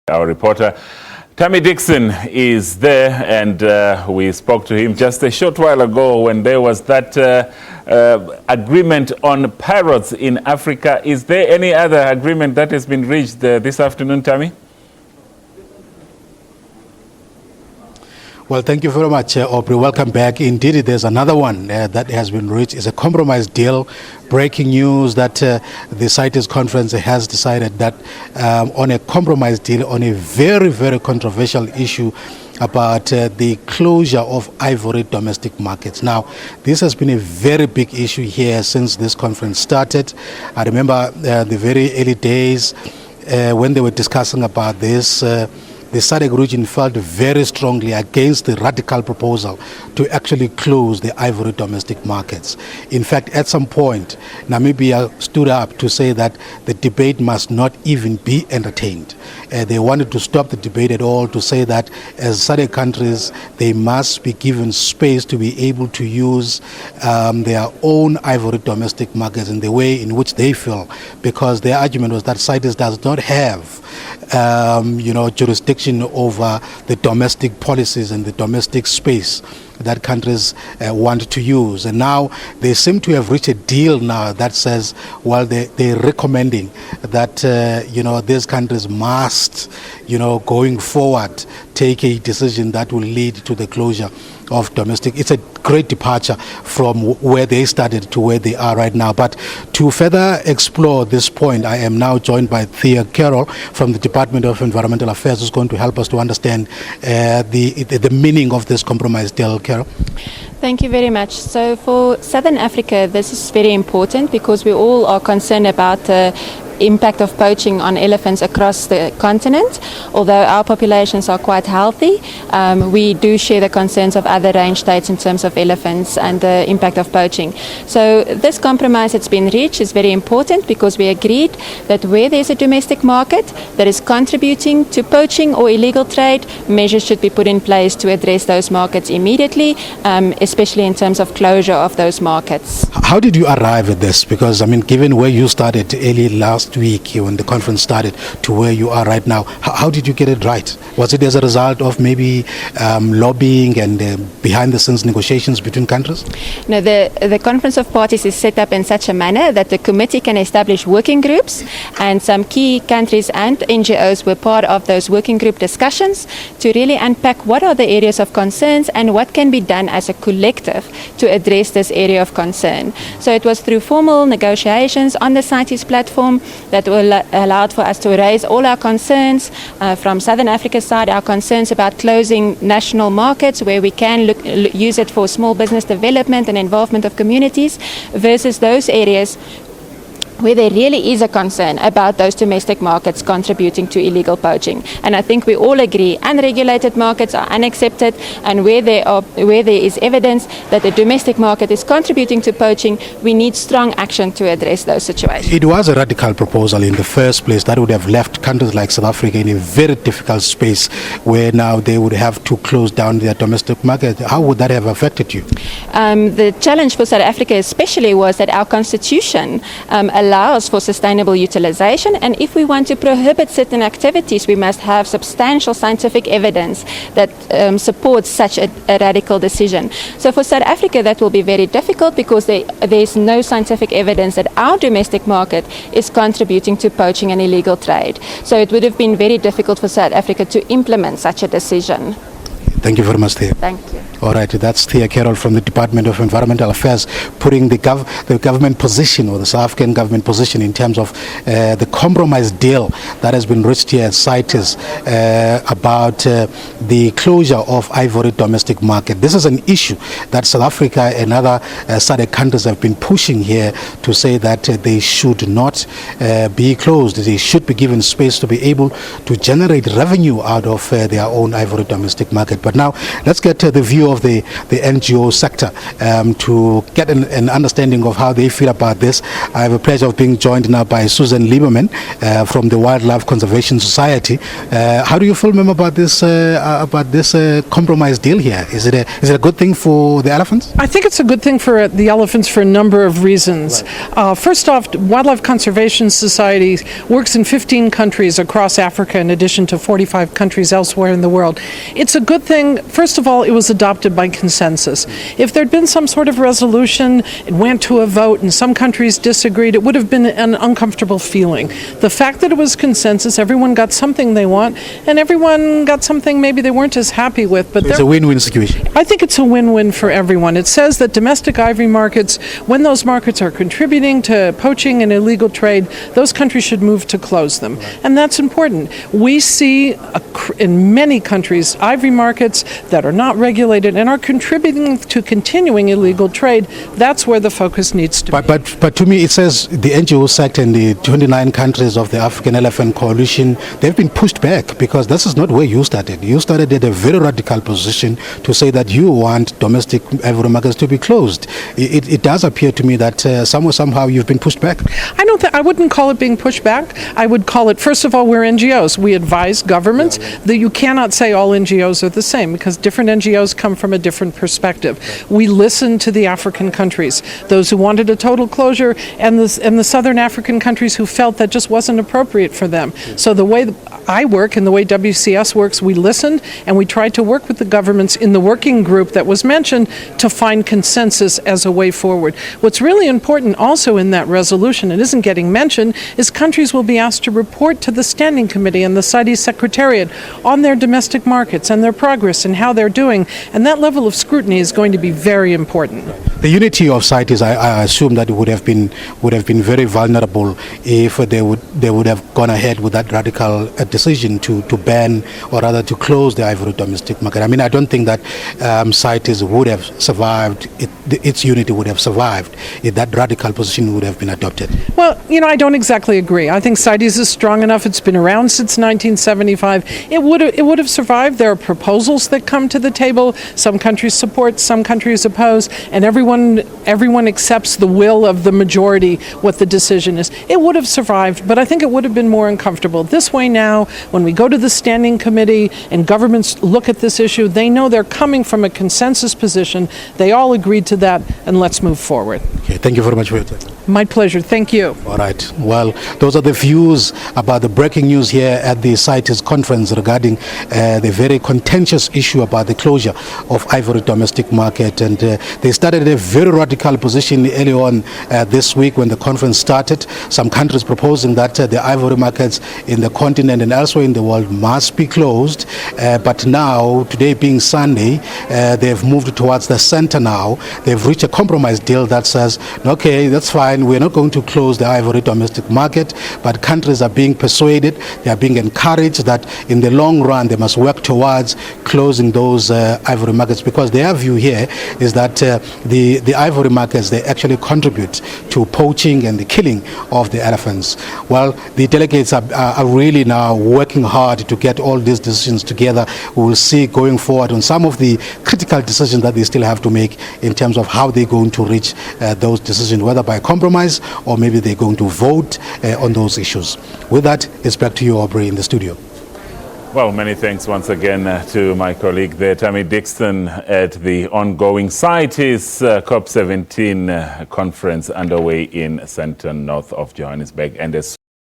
Our reporter Thami Dickson is there, and we spoke to him just a short while ago when there was that agreement on parrots in Africa. Is there any other agreement that has been reached this afternoon, Thami? Well, thank you very much, Aubrey. Welcome back. Indeed, there's another one that has been reached. It's a compromise deal. Breaking news that the CITES conference has decided that on a compromise deal on a very, very controversial issue about the closure of ivory domestic markets. Now, this has been a very big issue here since this conference started. I remember the very early days when they were discussing about this. The SADC region felt very strongly against the radical proposal to actually close the ivory domestic markets. In fact, at some point, Namibia stood up to say that the debate must not even be entertained. They wanted to stop the debate at all, to say that as SADC countries, they must be given space to be able to use their own ivory domestic markets in the way in which they feel, because their argument was that CITES does not have jurisdiction over the domestic policies and the domestic space that countries want to use. And now they seem to have reached a deal now that says, well, they're recommending that, these countries must, going forward, take a decision that will lead to the closure of domestic. It's a great departure from where they started to where they are right now. But to further explore this point, I am now joined by Thea Carroll from the Department of Environmental Affairs, who's going to help us to understand the meaning of this compromise deal. Carroll. Thank you very much. So for Southern Africa, this is very important because we all are concerned about the impact of poaching on elephants across the continent. Although our populations are quite healthy, we do share the concerns of other range states in terms of elephants and the impact of poaching. So this compromise that's been reached is very important because we agreed that where there's a domestic market that is contributing to poaching or illegal trade, measures should be put in place to address those markets immediately, especially in terms of closure of those markets. How did you arrive at this? Because, given where you started early last week when the conference started to where you are right now, how did you get it right? Was it as a result of maybe lobbying and behind the scenes negotiations between countries? No, the Conference of Parties is set up in such a manner that the committee can establish working groups, and some key countries and NGOs were part of those working group discussions to really unpack what are the areas of concerns and what can be done as a collective to address this area of concern. So it was through formal negotiations on the CITES platform that allowed for us to raise all our concerns. From Southern Africa's side, our concerns about closing national markets where we can use it for small business development and involvement of communities, versus those areas where there really is a concern about those domestic markets contributing to illegal poaching. And I think we all agree unregulated markets are unaccepted, and where there is evidence that the domestic market is contributing to poaching, we need strong action to address those situations. It was a radical proposal in the first place that would have left countries like South Africa in a very difficult space where now they would have to close down their domestic market. How would that have affected you? The challenge for South Africa especially was that our constitution allows for sustainable utilization, and if we want to prohibit certain activities, we must have substantial scientific evidence that supports such a radical decision. So for South Africa that will be very difficult because there's no scientific evidence that our domestic market is contributing to poaching and illegal trade. So it would have been very difficult for South Africa to implement such a decision. Thank you very much, Thea. Thank you. All right, that's Thea Carroll from the Department of Environmental Affairs, putting the government position, or the South African government position, in terms of the compromise deal that has been reached here at CITES about the closure of ivory domestic market. This is an issue that South Africa and other SADC countries have been pushing here to say that they should not be closed. They should be given space to be able to generate revenue out of their own ivory domestic market. But now let's get the view of the NGO sector to get an understanding of how they feel about this. I have a pleasure of being joined now by Susan Lieberman from the Wildlife Conservation Society. How do you feel, ma'am, about this compromise deal here? Is it a good thing for the elephants? I think it's a good thing for the elephants for a number of reasons. Right. First off, Wildlife Conservation Society works in 15 countries across Africa in addition to 45 countries elsewhere in the world. It's a good thing. First of all, it was adopted by consensus. If there'd been some sort of resolution, it went to a vote and some countries disagreed, it would have been an uncomfortable feeling. The fact that it was consensus, everyone got something they want, and everyone got something maybe they weren't as happy with. But so it's a win-win situation. I think it's a win-win for everyone. It says that domestic ivory markets, when those markets are contributing to poaching and illegal trade, those countries should move to close them. And that's important. We see in many countries ivory markets that are not regulated and are contributing to continuing illegal trade. That's where the focus needs to be. But to me, it says the NGO sector in the 29 countries of the African Elephant Coalition, they've been pushed back because this is not where you started. You started at a very radical position to say that you want domestic ivory markets to be closed. It does appear to me that somehow you've been pushed back. I wouldn't call it being pushed back. I would call it, first of all, we're NGOs. We advise governments that you cannot say all NGOs are the same because different NGOs come from a different perspective. We listen to the African countries, those who wanted a total closure and the southern African countries who felt that just wasn't appropriate for them. So the way I work and the way WCS works, we listened and we tried to work with the governments in the working group that was mentioned to find consensus as a way forward. What's really important also in that resolution, it isn't getting mentioned, is countries will be asked to report to the Standing Committee and the CITES Secretariat on their domestic markets and their progress and how they're doing. And that level of scrutiny is going to be very important. The unity of CITES, I assume that it would have been very vulnerable if they would have gone ahead with that radical decision to ban or rather to close the ivory domestic market. I mean, I don't think that CITES would have survived, its unity would have survived if that radical position would have been adopted. Well, I don't exactly agree. I think CITES is strong enough. It's been around since 1975. It would have survived. There are proposals that come to the table. Some countries support, some countries oppose, and everyone accepts the will of the majority, what the decision is. It would have survived, but I think it would have been more uncomfortable. This way now, when we go to the Standing Committee and governments look at this issue, they know they're coming from a consensus position. They all agreed to that, and let's move forward. Okay, thank you very much for your time. My pleasure. Thank you. All right. Well, those are the views about the breaking news here at the CITES conference regarding the very contentious issue about the closure of ivory domestic market. And they started a very radical position early on this week when the conference started. Some countries proposing that the ivory markets in the continent and elsewhere in the world must be closed. But now, today being Sunday, they've moved towards the Sandton Our. They've reached a compromise deal that says, okay, that's fine. We're not going to close the ivory domestic market, but countries are being persuaded, they are being encouraged that in the long run they must work towards closing those ivory markets, because their view here is that the ivory markets, they actually contribute to poaching and the killing of the elephants. Well, the delegates are really now working hard to get all these decisions together. We will see going forward on some of the critical decisions that they still have to make in terms of how they're going to reach those decisions, whether by compromise or maybe they're going to vote on those issues. With that, it's back to you, Aubrey, in the studio. Well, many thanks once again to my colleague there, Thami Dickson, at the ongoing CITES COP17 conference underway in Sandton, north of Johannesburg. And as